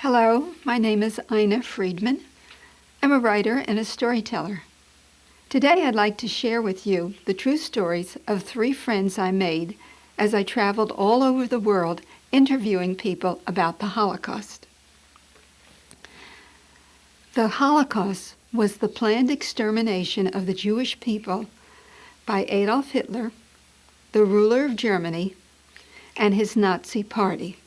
Hello, my name is R Friedman. I'm a writer and a storyteller. Today I'd like to share with you the true stories of 3 friends I made as I traveled all over the world interviewing people about the Holocaust. The Holocaust was the planned extermination of the Jewish people by Adolf Hitler, the ruler of Germany, and his Nazi party.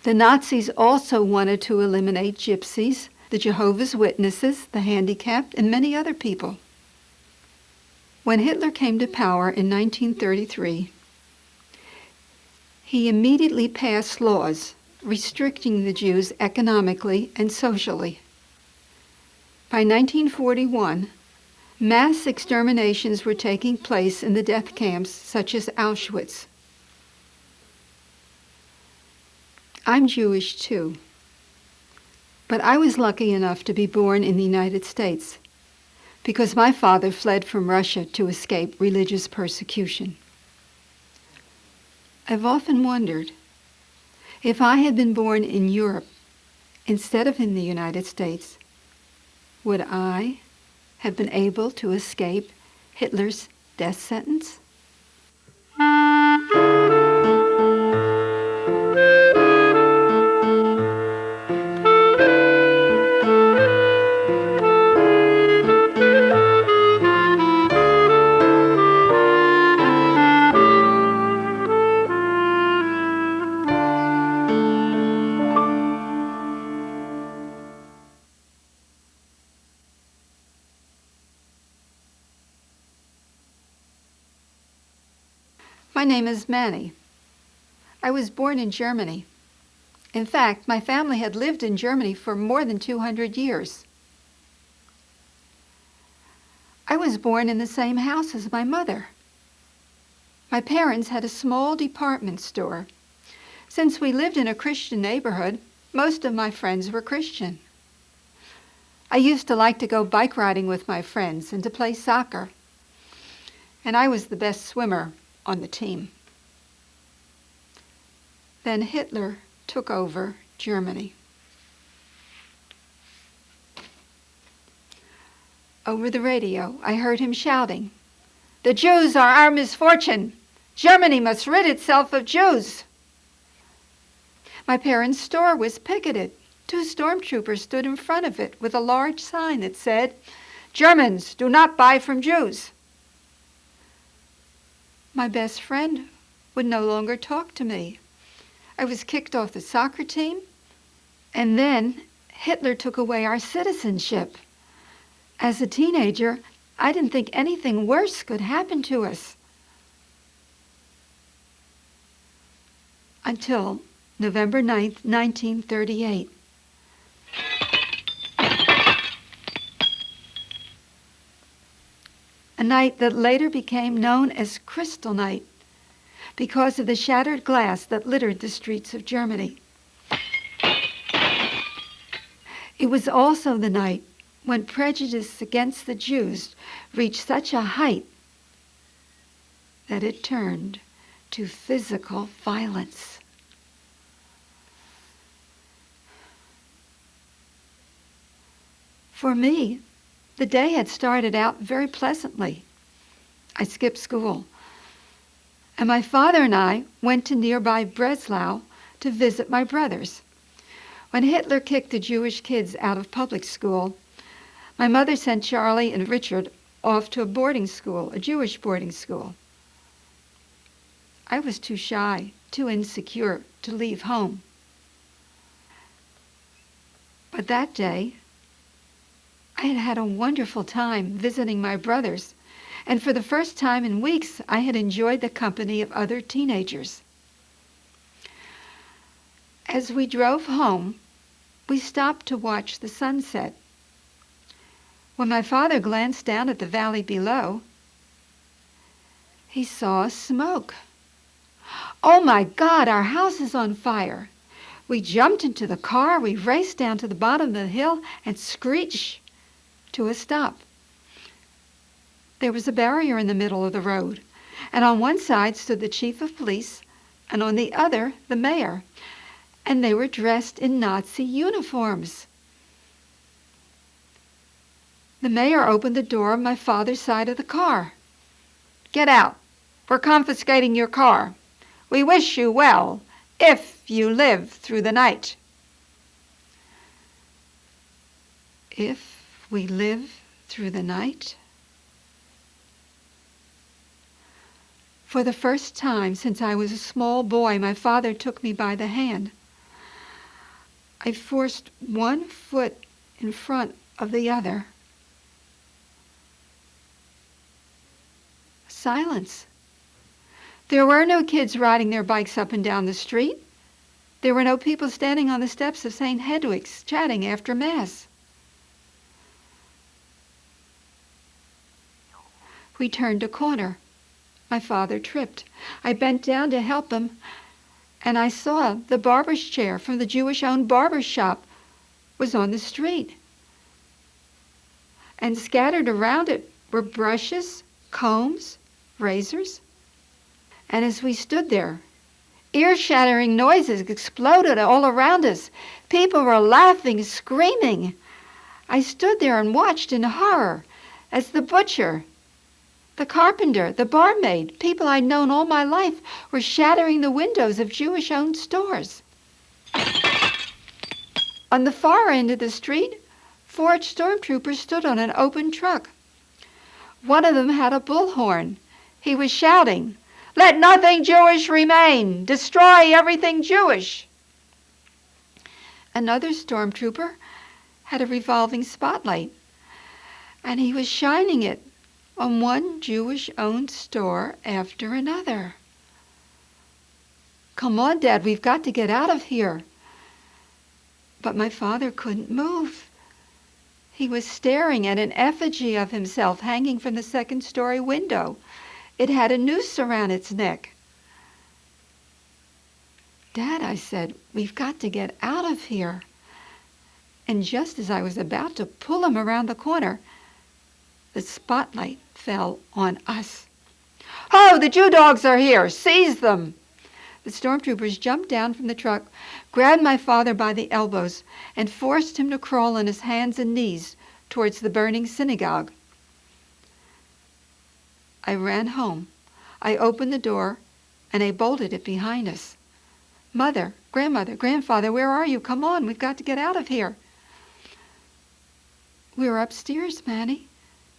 The Nazis also wanted to eliminate gypsies, the Jehovah's Witnesses, the handicapped, and many other people. When Hitler came to power in 1933, he immediately passed laws restricting the Jews economically and socially. By 1941, mass exterminations were taking place in the death camps such as Auschwitz. I'm Jewish too, but I was lucky enough to be born in the United States because my father fled from Russia to escape religious persecution. I've often wondered, if I had been born in Europe instead of in the United States, would I have been able to escape Hitler's death sentence? My name is Manny. I was born in Germany. In fact, my family had lived in Germany for more than 200 years. I was born in the same house as my mother. My parents had a small department store. Since we lived in a Christian neighborhood, most of my friends were Christian. I used to like to go bike riding with my friends and to play soccer. And I was the best swimmer on the team. Then Hitler took over Germany. Over the radio, I heard him shouting, "The Jews are our misfortune! Germany must rid itself of Jews!" My parents' store was picketed. 2 stormtroopers stood in front of it with a large sign that said, "Germans do not buy from Jews." My best friend would no longer talk to me. I was kicked off the soccer team, and then Hitler took away our citizenship. As a teenager, I didn't think anything worse could happen to us. Until November 9th, 1938. A night that later became known as Crystal Night because of the shattered glass that littered the streets of Germany. It was also the night when prejudice against the Jews reached such a height that it turned to physical violence. For me, the day had started out very pleasantly. I skipped school, and my father and I went to nearby Breslau to visit my brothers. When Hitler kicked the Jewish kids out of public school, my mother sent Charlie and Richard off to a boarding school, a Jewish boarding school. I was too shy, too insecure to leave home. But that day, I had had a wonderful time visiting my brothers, and for the first time in weeks, I had enjoyed the company of other teenagers. As we drove home, we stopped to watch the sunset. When my father glanced down at the valley below, he saw smoke. "Oh my God, our house is on fire!" We jumped into the car, we raced down to the bottom of the hill and screeched to a stop. There was a barrier in the middle of the road, and on one side stood the chief of police, and on the other, the mayor. and they were dressed in Nazi uniforms. The mayor opened the door of my father's side of the car. "Get out. We're confiscating your car. We wish you well, if you live through the night." If we live through the night? For the first time since I was a small boy, my father took me by the hand. I forced one foot in front of the other. Silence. There were no kids riding their bikes up and down the street. There were no people standing on the steps of St. Hedwig's chatting after Mass. We turned a corner. My father tripped. I bent down to help him, and I saw the barber's chair from the Jewish-owned barber shop was on the street. And scattered around it were brushes, combs, razors. And as we stood there, ear-shattering noises exploded all around us. People were laughing, screaming. I stood there and watched in horror as the butcher, the carpenter, the barmaid, people I'd known all my life, were shattering the windows of Jewish-owned stores. On the far end of the street, 4 stormtroopers stood on an open truck. One of them had a bullhorn. He was shouting, "Let nothing Jewish remain! Destroy everything Jewish!" Another stormtrooper had a revolving spotlight, and he was shining it on one Jewish-owned store after another. "Come on, Dad, we've got to get out of here." But my father couldn't move. He was staring at an effigy of himself hanging from the second-story window. It had a noose around its neck. "Dad," I said, "we've got to get out of here." And just as I was about to pull him around the corner, the spotlight fell on us. "Ho, the Jew dogs are here! Seize them!" The stormtroopers jumped down from the truck, grabbed my father by the elbows, and forced him to crawl on his hands and knees towards the burning synagogue. I ran home. I opened the door, and I bolted it behind us. "Mother, grandmother, grandfather, where are you? Come on, we've got to get out of here." "We're upstairs, Manny.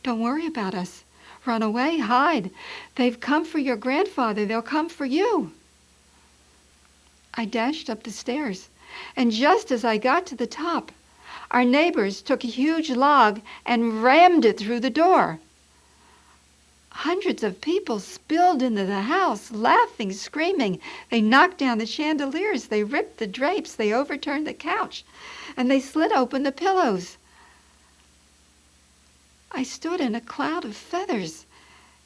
Don't worry about us. Run away, hide. They've come for your grandfather. They'll come for you." I dashed up the stairs, and just as I got to the top, our neighbors took a huge log and rammed it through the door. Hundreds of people spilled into the house, laughing, screaming. They knocked down the chandeliers, they ripped the drapes, they overturned the couch, and they slit open the pillows. I stood in a cloud of feathers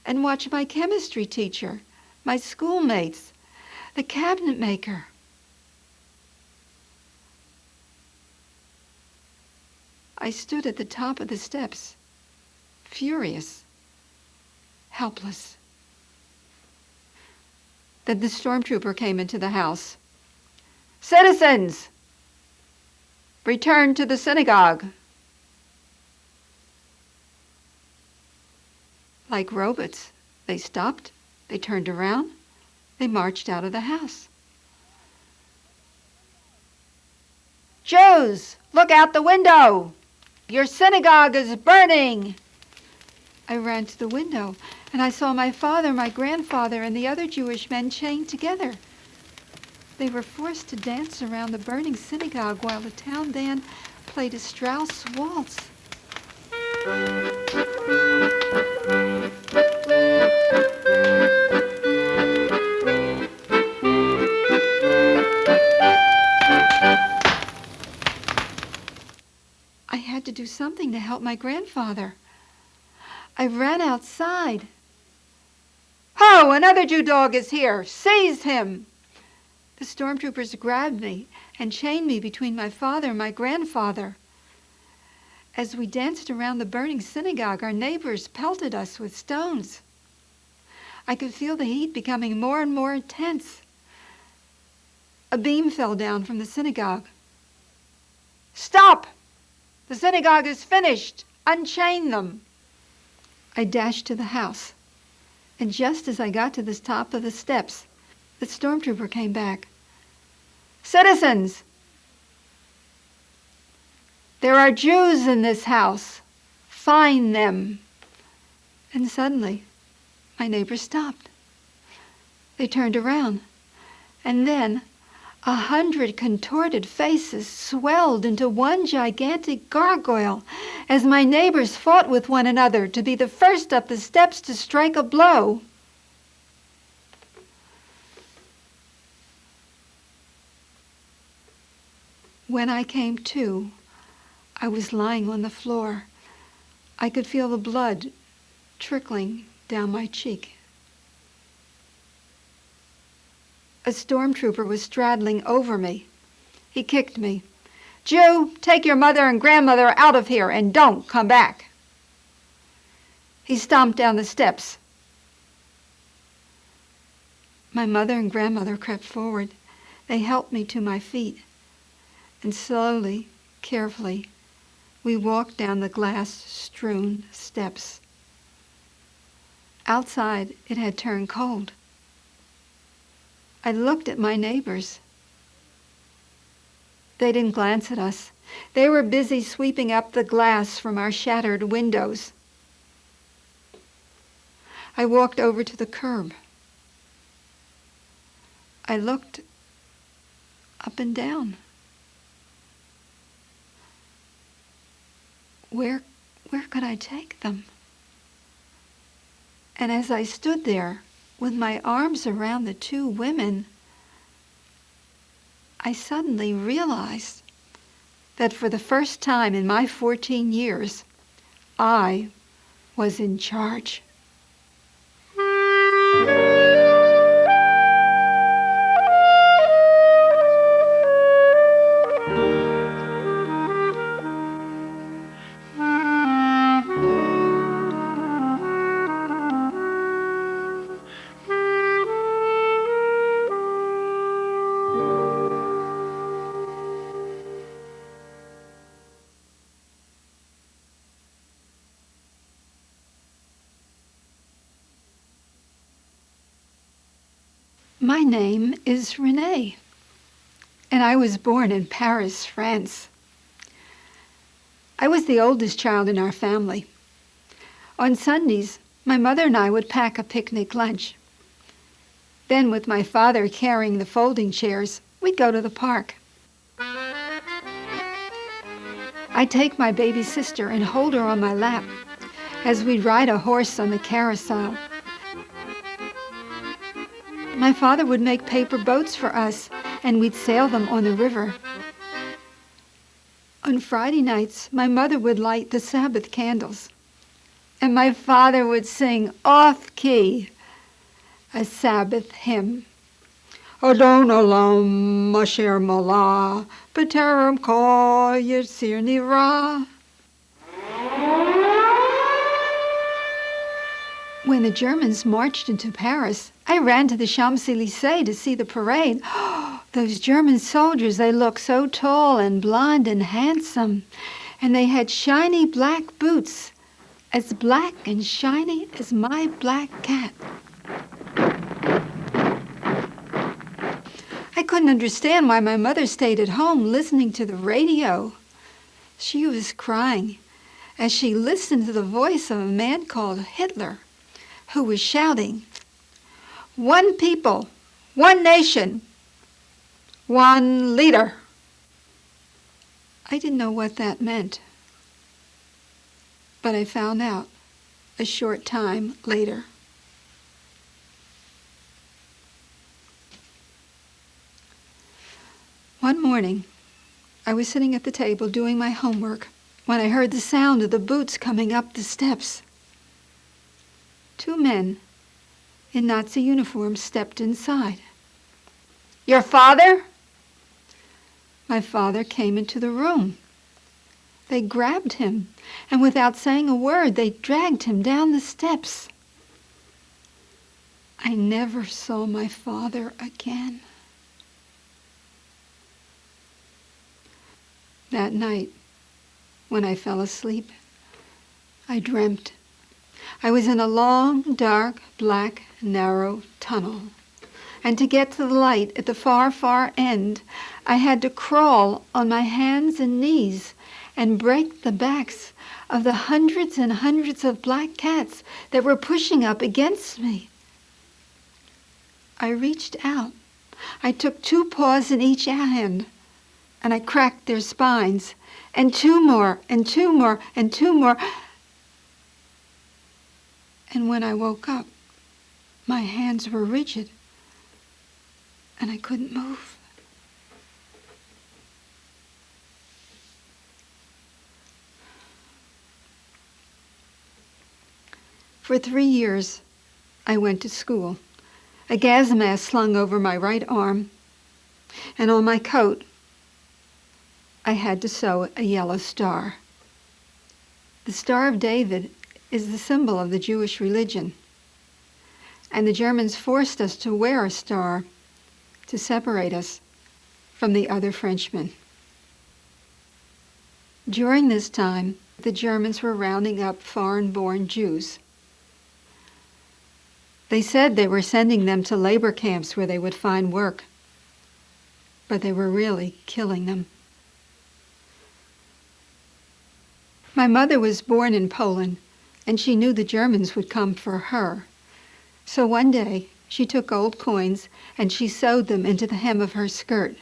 and watched my chemistry teacher, my schoolmates, the cabinet maker. I stood at the top of the steps, furious, helpless. Then the stormtrooper came into the house. "Citizens, return to the synagogue." Like robots, they stopped, they turned around, they marched out of the house. "Jews, look out the window! Your synagogue is burning!" I ran to the window, and I saw my father, my grandfather, and the other Jewish men chained together. They were forced to dance around the burning synagogue while the town band played a Strauss waltz. I had to do something to help my grandfather. I ran outside. "Ho, another Jew dog is here! Seize him!" The stormtroopers grabbed me and chained me between my father and my grandfather. As we danced around the burning synagogue, our neighbors pelted us with stones. I could feel the heat becoming more and more intense. A beam fell down from the synagogue. "Stop! The synagogue is finished! Unchain them!" I dashed to the house, and just as I got to the top of the steps, the stormtrooper came back. "Citizens! There are Jews in this house. Find them." And suddenly, my neighbors stopped. They turned around, and then 100 contorted faces swelled into one gigantic gargoyle as my neighbors fought with one another to be the first up the steps to strike a blow. When I came to, I was lying on the floor. I could feel the blood trickling down my cheek. A stormtrooper was straddling over me. He kicked me. "Jew, take your mother and grandmother out of here and don't come back." He stomped down the steps. My mother and grandmother crept forward. They helped me to my feet, and slowly, carefully, we walked down the glass-strewn steps. Outside, it had turned cold. I looked at my neighbors. They didn't glance at us. They were busy sweeping up the glass from our shattered windows. I walked over to the curb. I looked up and down. Where could I take them? And as I stood there with my arms around the two women, I suddenly realized that for the first time in my 14 years, I was in charge. My name is Renée, and I was born in Paris, France. I was the oldest child in our family. On Sundays, my mother and I would pack a picnic lunch. Then, with my father carrying the folding chairs, we'd go to the park. I'd take my baby sister and hold her on my lap as we'd ride a horse on the carousel. My father would make paper boats for us, and we'd sail them on the river. On Friday nights, my mother would light the Sabbath candles, and my father would sing off-key a Sabbath hymn. Adon olam asher malah, b'terem kol yitzir nirah. When the Germans marched into Paris, I ran to the Champs-Élysées to see the parade. Those German soldiers, they looked so tall and blond and handsome. And they had shiny black boots, as black and shiny as my black cat. I couldn't understand why my mother stayed at home listening to the radio. She was crying as she listened to the voice of a man called Hitler, who was shouting, "One people, one nation, one leader." I didn't know what that meant, but I found out a short time later. One morning, I was sitting at the table doing my homework when I heard the sound of the boots coming up the steps. Two men in Nazi uniforms stepped inside. "Your father?" My father came into the room. They grabbed him, and without saying a word, they dragged him down the steps. I never saw my father again. That night, when I fell asleep, I dreamt I was in a long, dark, black, narrow tunnel. And to get to the light at the far, far end, I had to crawl on my hands and knees and break the backs of the hundreds and hundreds of black cats that were pushing up against me. I reached out. I took 2 paws in each hand, and I cracked their spines, and 2 more, and 2 more, and 2 more. And when I woke up, my hands were rigid, and I couldn't move. For 3 years, I went to school, a gas mask slung over my right arm, and on my coat, I had to sew a yellow star. The Star of David is the symbol of the Jewish religion, and the Germans forced us to wear a star to separate us from the other Frenchmen. During this time, the Germans were rounding up foreign-born Jews. They said they were sending them to labor camps where they would find work, but they were really killing them. My mother was born in Poland, and she knew the Germans would come for her. So one day, she took old coins and she sewed them into the hem of her skirt.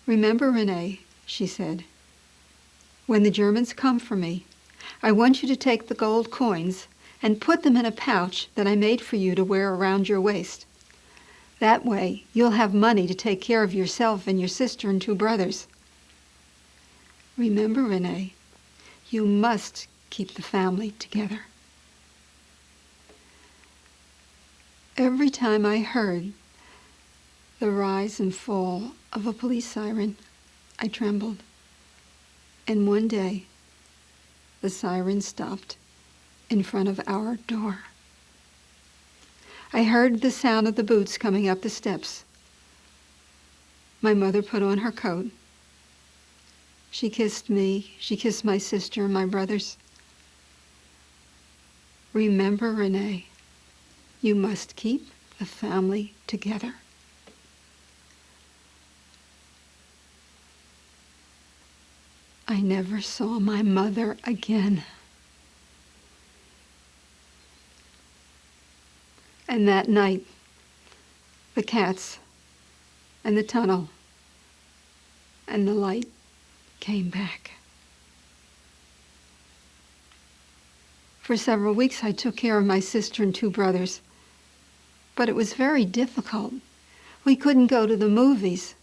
"Remember, Renee," she said, "when the Germans come for me, I want you to take the gold coins and put them in a pouch that I made for you to wear around your waist. That way, you'll have money to take care of yourself and your sister and 2 brothers. Remember, Renee, you must keep the family together." Every time I heard the rise and fall of a police siren, I trembled. And one day, the siren stopped in front of our door. I heard the sound of the boots coming up the steps. My mother put on her coat. She kissed me, she kissed my sister and my brothers. "Remember, Renee, you must keep the family together." I never saw my mother again. And that night, the cats and the tunnel and the light came back. For several weeks, I took care of my sister and 2 brothers, but it was very difficult. We couldn't go to the movies.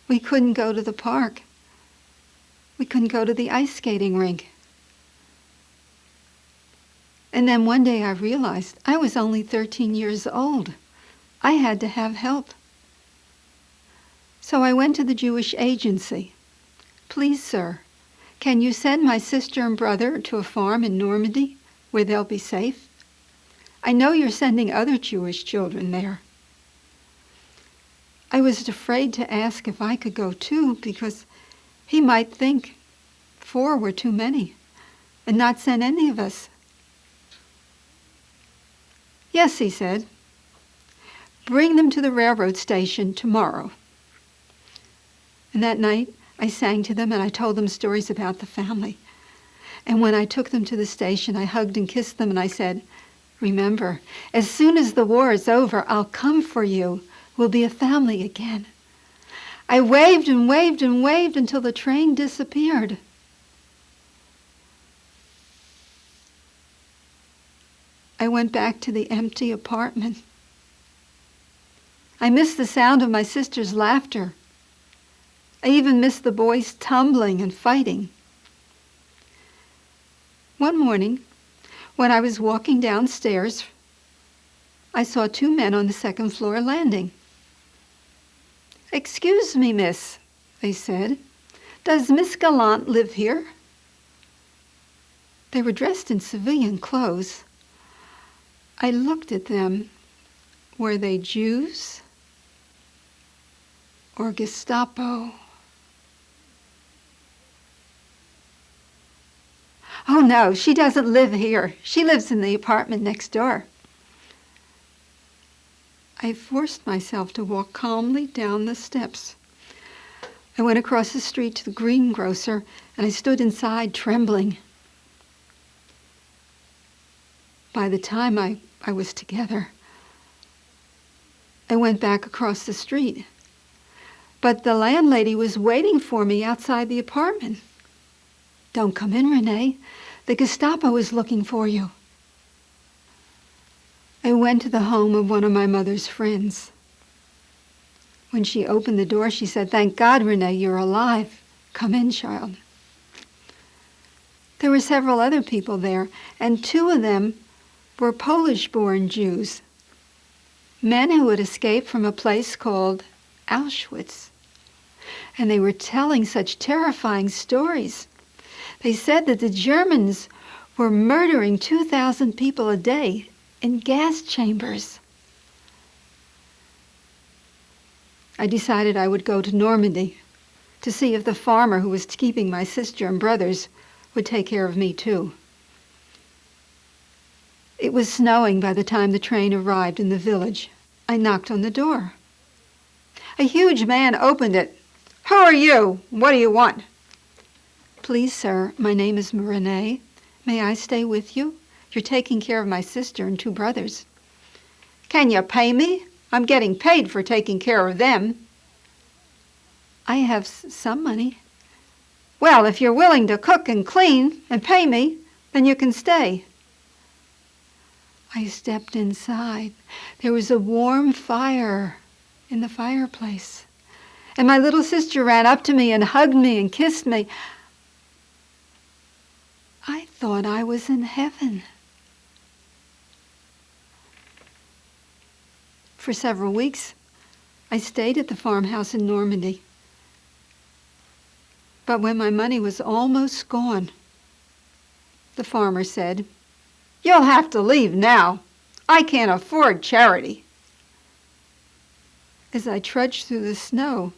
We couldn't go to the park. We couldn't go to the ice skating rink. And then one day I realized I was only 13 years old. I had to have help. So I went to the Jewish agency. "Please, sir, can you send my sister and brother to a farm in Normandy where they'll be safe? I know you're sending other Jewish children there." I was afraid to ask if I could go too, because he might think 4 were too many and not send any of us. "Yes," he said. "Bring them to the railroad station tomorrow." And that night, I sang to them and I told them stories about the family. And when I took them to the station, I hugged and kissed them and I said, "Remember, as soon as the war is over, I'll come for you. We'll be a family again." I waved and waved and waved until the train disappeared. I went back to the empty apartment. I missed the sound of my sister's laughter. I even missed the boys tumbling and fighting. One morning, when I was walking downstairs, I saw 2 men on the 2nd floor landing. "Excuse me, miss," they said. "Does Miss Gallant live here?" They were dressed in civilian clothes. I looked at them. Were they Jews or Gestapo? Oh, no, she doesn't live here. She lives in the apartment next door. I forced myself to walk calmly down the steps. I went across the street to the greengrocer, and I stood inside trembling. By the time I was together, I went back across the street. But the landlady was waiting for me outside the apartment. "Don't come in, Renee. The Gestapo is looking for you." I went to the home of one of my mother's friends. When she opened the door, she said, "Thank God, Renee, you're alive. Come in, child." There were several other people there, and two of them were Polish-born Jews, men who had escaped from a place called Auschwitz. And they were telling such terrifying stories. They said that the Germans were murdering 2,000 people a day in gas chambers. I decided I would go to Normandy to see if the farmer who was keeping my sister and brothers would take care of me too. It was snowing by the time the train arrived in the village. I knocked on the door. A huge man opened it. "Who are you? What do you want?" "Please, sir, my name is Renee. May I stay with you? You're taking care of my sister and two brothers." "Can you pay me? I'm getting paid for taking care of them." "I have some money." "Well, if you're willing to cook and clean and pay me, then you can stay." I stepped inside. There was a warm fire in the fireplace. And my little sister ran up to me and hugged me and kissed me. I thought I was in heaven. For several weeks, I stayed at the farmhouse in Normandy. But when my money was almost gone, the farmer said, "You'll have to leave now. I can't afford charity." As I trudged through the snow,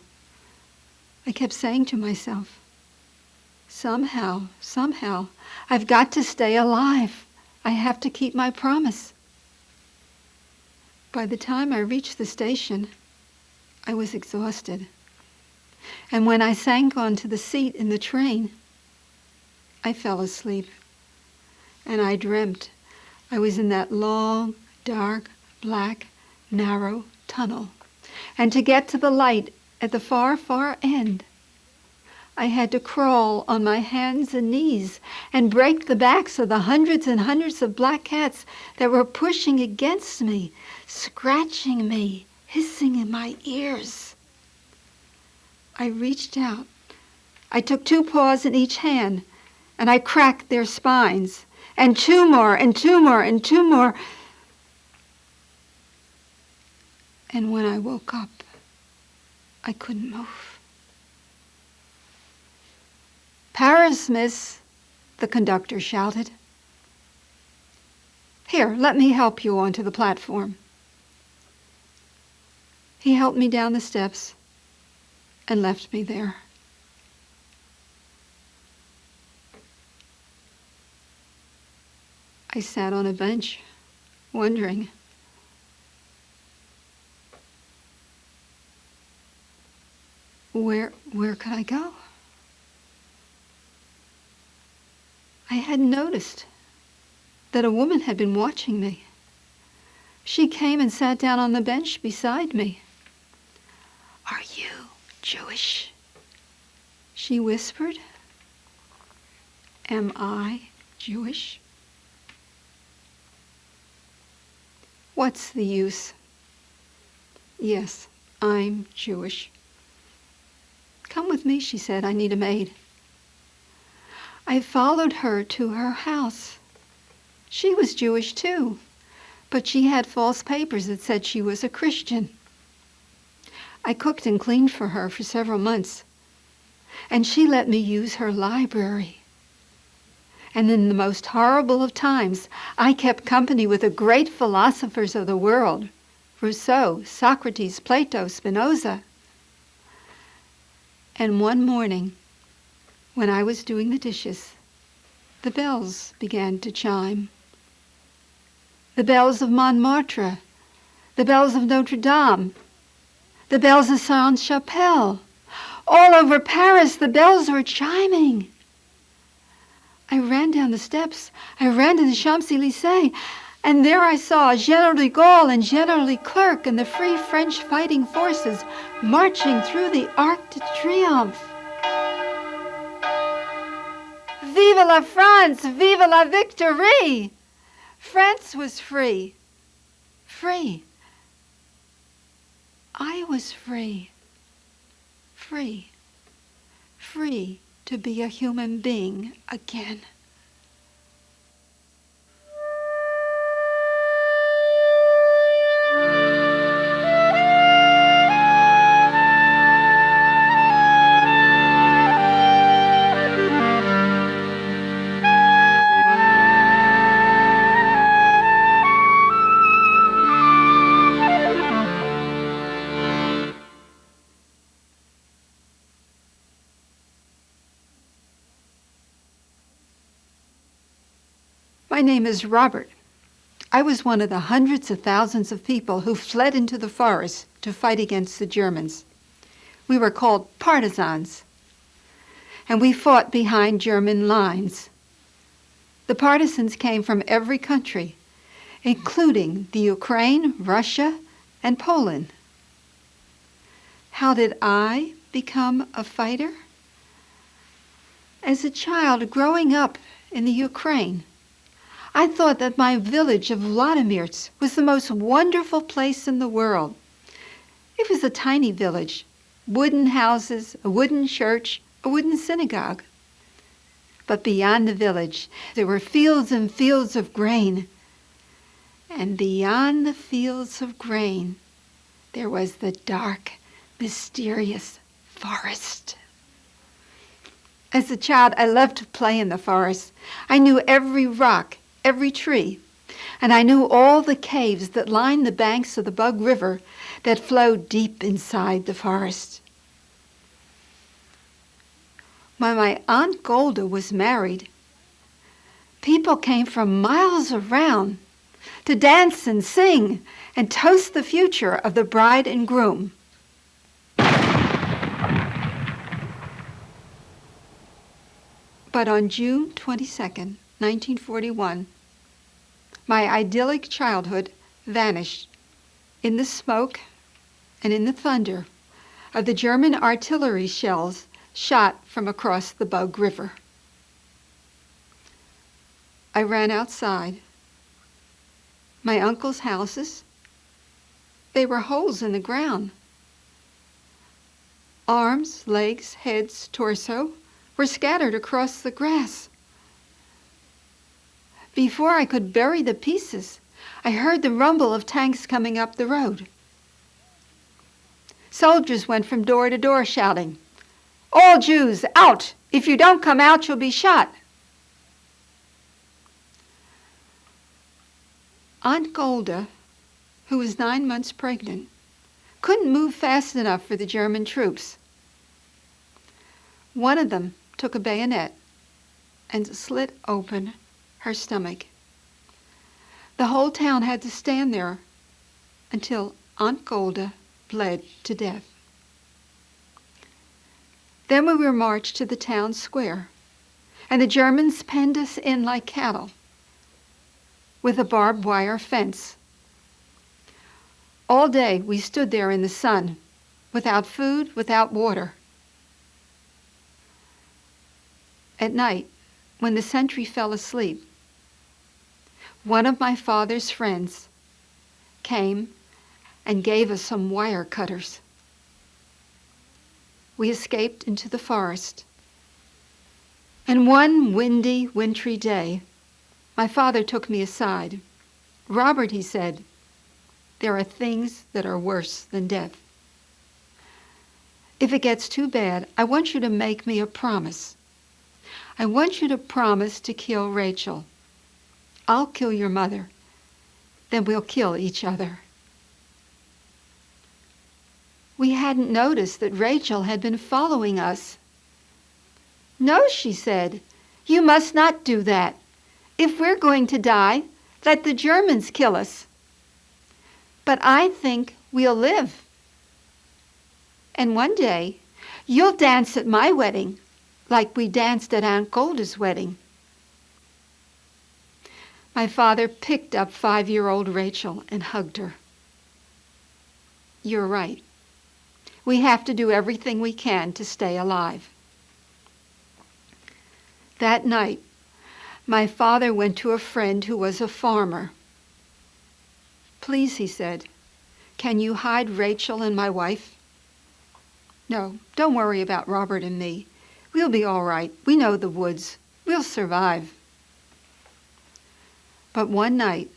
I kept saying to myself, somehow, I've got to stay alive. I have to keep my promise. By the time I reached the station, I was exhausted. And when I sank onto the seat in the train, I fell asleep. And I dreamt I was in that long, dark, black, narrow tunnel. And to get to the light at the far, far end, I had to crawl on my hands and knees and break the backs of the hundreds and hundreds of black cats that were pushing against me, scratching me, hissing in my ears. I reached out. I took 2 paws in each hand, and I cracked their spines, and 2 more, and 2 more, and 2 more. And when I woke up, I couldn't move. "Paris, miss," the conductor shouted. "Here, let me help you onto the platform." He helped me down the steps and left me there. I sat on a bench, wondering, where could I go? I hadn't noticed that a woman had been watching me. She came and sat down on the bench beside me. "Are you Jewish?" she whispered. "Am I Jewish?" "What's the use?" "Yes, I'm Jewish." "Come with me," she said. "I need a maid." I followed her to her house. She was Jewish too, but she had false papers that said she was a Christian. I cooked and cleaned for her for several months, and she let me use her library. And in the most horrible of times, I kept company with the great philosophers of the world, Rousseau, Socrates, Plato, Spinoza. And one morning, when I was doing the dishes, The bells began to chime. The bells of Montmartre, the bells of Notre Dame, the bells of Sainte-Chapelle. All over Paris, the bells were chiming. I ran down the steps. I ran to the Champs-Élysées, and there I saw General de Gaulle and General Leclerc and the Free French fighting forces marching through the Arc de Triomphe. Vive la France! Vive la victory! France was free. Free. I was free. Free. Free to be a human being again. My name is Robert. I was one of the hundreds of thousands of people who fled into the forest to fight against the Germans. We were called partisans, and we fought behind German lines. The partisans came from every country, including the Ukraine, Russia, and Poland. How did I become a fighter? As a child growing up in the Ukraine, I thought that my village of Vladimirs was the most wonderful place in the world. It was a tiny village, wooden houses, a wooden church, a wooden synagogue. But beyond the village, there were fields and fields of grain. And beyond the fields of grain, there was the dark, mysterious forest. As a child, I loved to play in the forest. I knew every rock, every tree, and I knew all the caves that lined the banks of the Bug River that flowed deep inside the forest. When my Aunt Golda was married, people came from miles around to dance and sing and toast the future of the bride and groom. But on June 22nd, 1941, my idyllic childhood vanished in the smoke and in the thunder of the German artillery shells shot from across the Bug River. I ran outside. My uncle's houses, they were holes in the ground. Arms, legs, heads, torso were scattered across the grass. Before I could bury the pieces, I heard the rumble of tanks coming up the road. Soldiers went from door to door shouting, "All Jews, out! If you don't come out, you'll be shot." Aunt Golda, who was 9 months pregnant, couldn't move fast enough for the German troops. One of them took a bayonet and slit open her stomach. The whole town had to stand there until Aunt Golda bled to death. Then we were marched to the town square, and the Germans penned us in like cattle with a barbed wire fence. All day we stood there in the sun, without food, without water. At night, when the sentry fell asleep, one of my father's friends came and gave us some wire cutters. We escaped into the forest. And one windy, wintry day, my father took me aside. "Robert," he said, "there are things that are worse than death. If it gets too bad, I want you to make me a promise. I want you to promise to kill Rachel. I'll kill your mother. Then we'll kill each other." We hadn't noticed that Rachel had been following us. "No," she said, You must not do that. If we're going to die, let the Germans kill us. But I think we'll live. And one day, you'll dance at my wedding, like we danced at Aunt Golda's wedding. My father picked up 5-year-old Rachel and hugged her. You're right. We have to do everything we can to stay alive. That night, my father went to a friend who was a farmer. Please, he said, can you hide Rachel and my wife? No, don't worry about Robert and me. We'll be all right. We know the woods. We'll survive. But one night,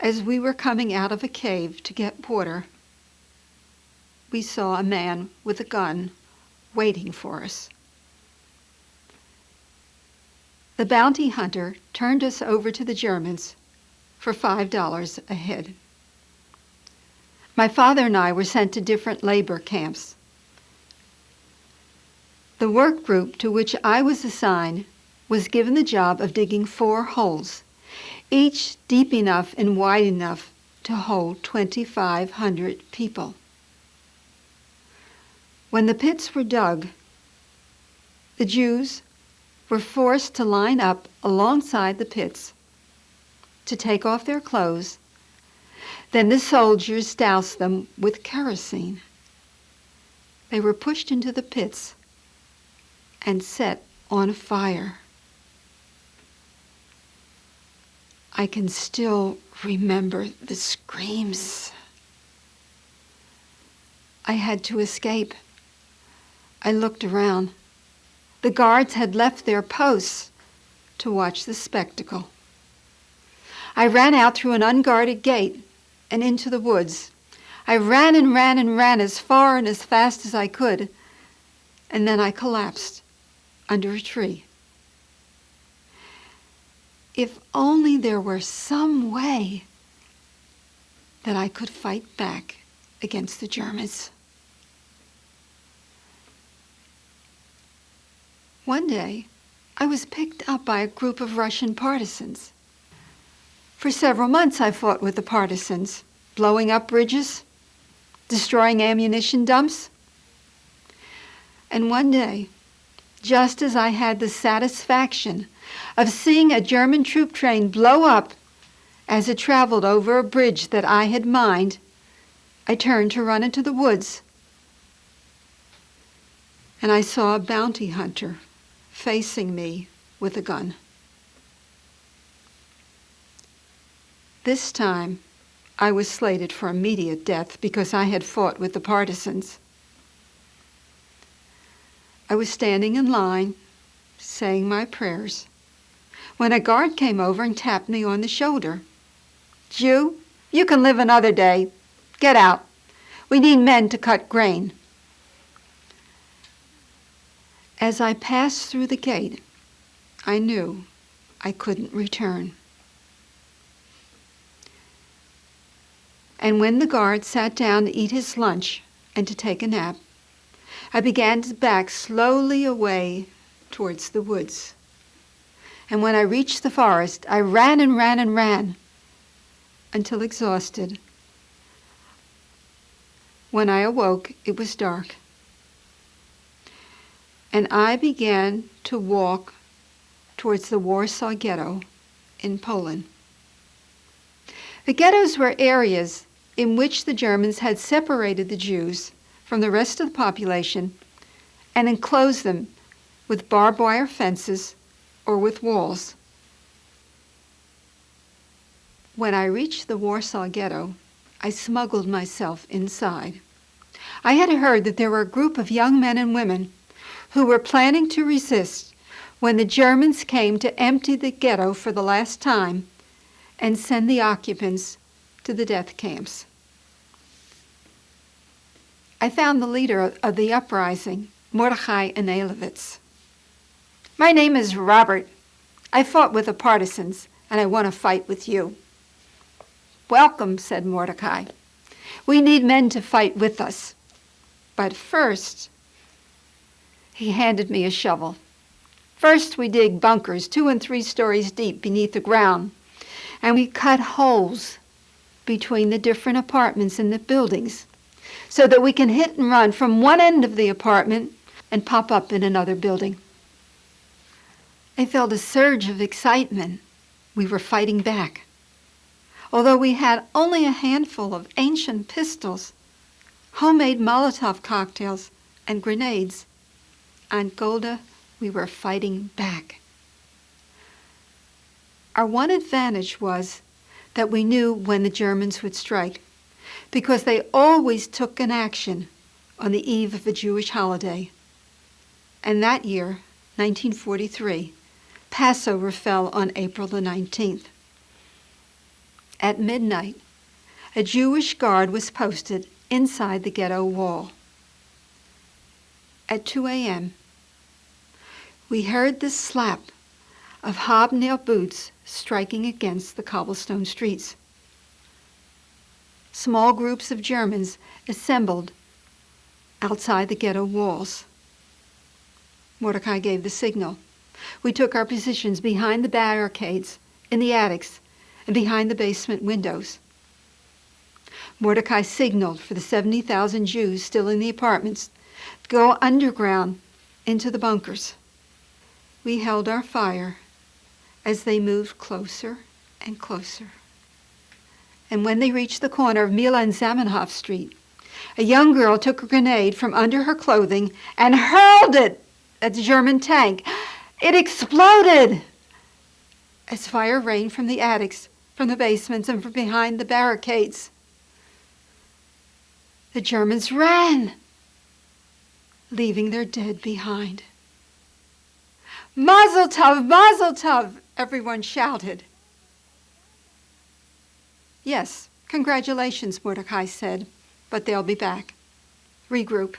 as we were coming out of a cave to get water, we saw a man with a gun waiting for us. The bounty hunter turned us over to the Germans for $5 a head. My father and I were sent to different labor camps. The work group to which I was assigned was given the job of digging 4 holes, each deep enough and wide enough to hold 2,500 people. When the pits were dug, the Jews were forced to line up alongside the pits to take off their clothes. Then the soldiers doused them with kerosene. They were pushed into the pits and set on fire. I can still remember the screams. I had to escape. I looked around. The guards had left their posts to watch the spectacle. I ran out through an unguarded gate and into the woods. I ran and ran and ran as far and as fast as I could, and then I collapsed under a tree. If only there were some way that I could fight back against the Germans. One day, I was picked up by a group of Russian partisans. For several months, I fought with the partisans, blowing up bridges, destroying ammunition dumps. And one day, just as I had the satisfaction of seeing a German troop train blow up as it traveled over a bridge that I had mined, I turned to run into the woods, and I saw a bounty hunter facing me with a gun. This time, I was slated for immediate death because I had fought with the partisans. I was standing in line, saying my prayers, when a guard came over and tapped me on the shoulder. "Jew, you can live another day. Get out. We need men to cut grain." As I passed through the gate, I knew I couldn't return. And when the guard sat down to eat his lunch and to take a nap, I began to back slowly away towards the woods. And when I reached the forest, I ran and ran and ran until exhausted. When I awoke, it was dark. And I began to walk towards the Warsaw Ghetto in Poland. The ghettos were areas in which the Germans had separated the Jews from the rest of the population and enclosed them with barbed wire fences or with walls. When I reached the Warsaw Ghetto, I smuggled myself inside. I had heard that there were a group of young men and women who were planning to resist when the Germans came to empty the ghetto for the last time and send the occupants to the death camps. I found the leader of the uprising, Mordechai Anelowitz. "My name is Robert. I fought with the partisans, and I want to fight with you." "Welcome," said Mordecai. "We need men to fight with us. But first," he handed me a shovel. First, we dig bunkers 2 and 3 stories deep beneath the ground, and we cut holes between the different apartments in the buildings so that we can hit and run from one end of the apartment and pop up in another building. I felt a surge of excitement. We were fighting back. Although we had only a handful of ancient pistols, homemade Molotov cocktails, and grenades, on Golda, we were fighting back. Our one advantage was that we knew when the Germans would strike, because they always took an action on the eve of a Jewish holiday. And that year, 1943, Passover fell on April the 19th. At midnight, a Jewish guard was posted inside the ghetto wall. At 2 a.m., we heard the slap of hobnail boots striking against the cobblestone streets. Small groups of Germans assembled outside the ghetto walls. Mordecai gave the signal. We took our positions behind the barricades, in the attics, and behind the basement windows. Mordecai signaled for the 70,000 Jews still in the apartments to go underground into the bunkers. We held our fire as they moved closer and closer. And when they reached the corner of Mila and Zamenhof Street, a young girl took a grenade from under her clothing and hurled it at the German tank. It exploded as fire rained from the attics, from the basements, and from behind the barricades. The Germans ran, leaving their dead behind. Mazel tov, mazel tov, everyone shouted. Yes, congratulations, Mordecai said, but they'll be back. Regroup.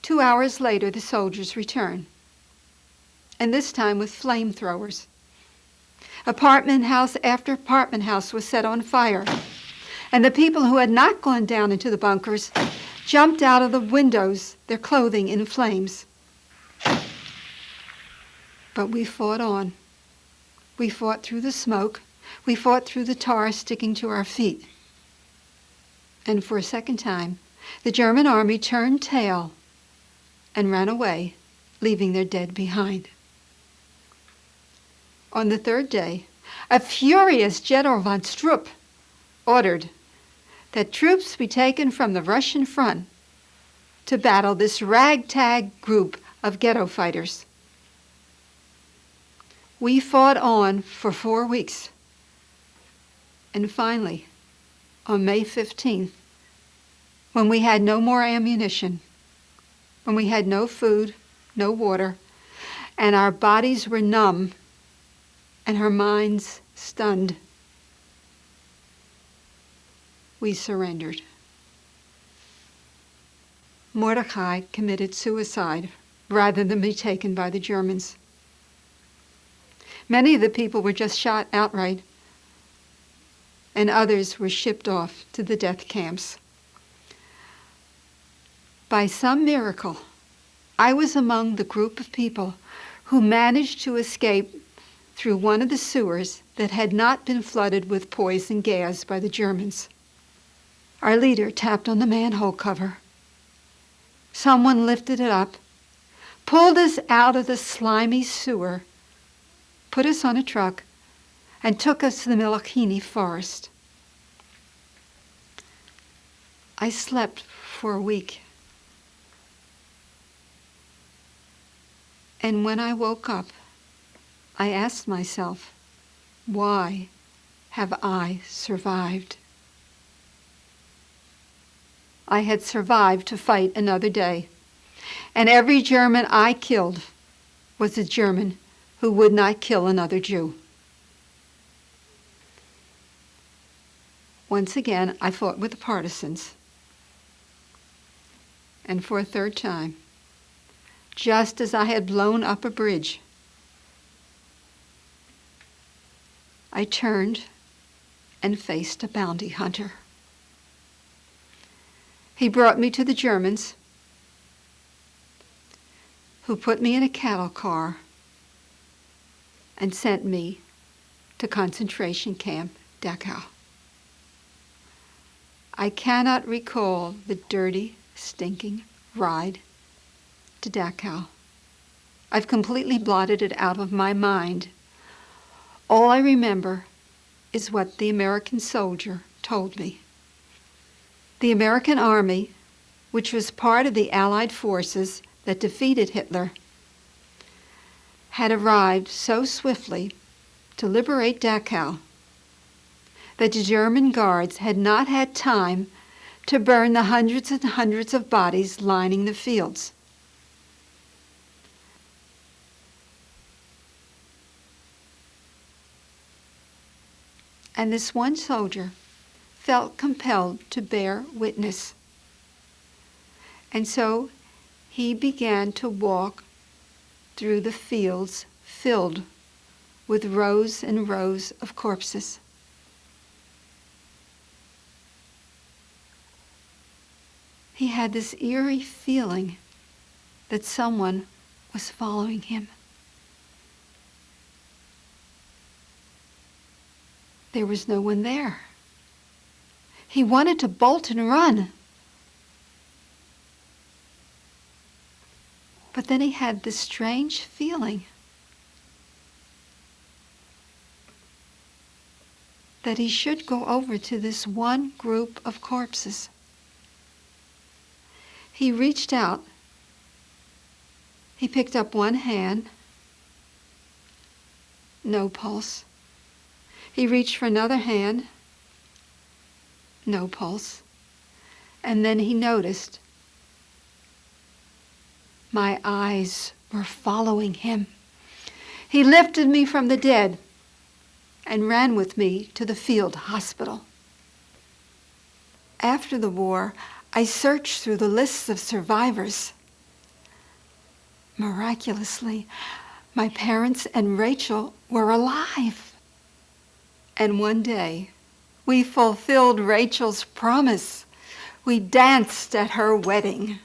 2 hours later, the soldiers returned, and this time with flamethrowers. Apartment house after apartment house was set on fire, and the people who had not gone down into the bunkers jumped out of the windows, their clothing in flames. But we fought on. We fought through the smoke. We fought through the tar sticking to our feet. And for a second time, the German army turned tail and ran away, leaving their dead behind. On the third day, a furious General von Strupp ordered that troops be taken from the Russian front to battle this ragtag group of ghetto fighters. We fought on for 4 weeks. And finally, on May 15th, when we had no more ammunition, when we had no food, no water, and our bodies were numb and our minds stunned, we surrendered. Mordecai committed suicide rather than be taken by the Germans. Many of the people were just shot outright, and others were shipped off to the death camps. By some miracle, I was among the group of people who managed to escape through one of the sewers that had not been flooded with poison gas by the Germans. Our leader tapped on the manhole cover. Someone lifted it up, pulled us out of the slimy sewer, put us on a truck, and took us to the Milokini forest. I slept for a week. And when I woke up, I asked myself, why have I survived? I had survived to fight another day, and every German I killed was a German who would not kill another Jew. Once again, I fought with the partisans. And for a third time, just as I had blown up a bridge, I turned and faced a bounty hunter. He brought me to the Germans, who put me in a cattle car and sent me to concentration camp Dachau. I cannot recall the dirty, stinking ride to Dachau. I've completely blotted it out of my mind. All I remember is what the American soldier told me. The American Army, which was part of the Allied forces that defeated Hitler, had arrived so swiftly to liberate Dachau that the German guards had not had time to burn the hundreds and hundreds of bodies lining the fields. And this one soldier felt compelled to bear witness. And so he began to walk through the fields filled with rows and rows of corpses. He had this eerie feeling that someone was following him. There was no one there. He wanted to bolt and run. But then he had this strange feeling that he should go over to this one group of corpses. He reached out. He picked up one hand. No pulse. He reached for another hand. No pulse. And then he noticed my eyes were following him. He lifted me from the dead and ran with me to the field hospital. After the war, I searched through the lists of survivors. Miraculously, my parents and Rachel were alive. And one day, we fulfilled Rachel's promise. We danced at her wedding.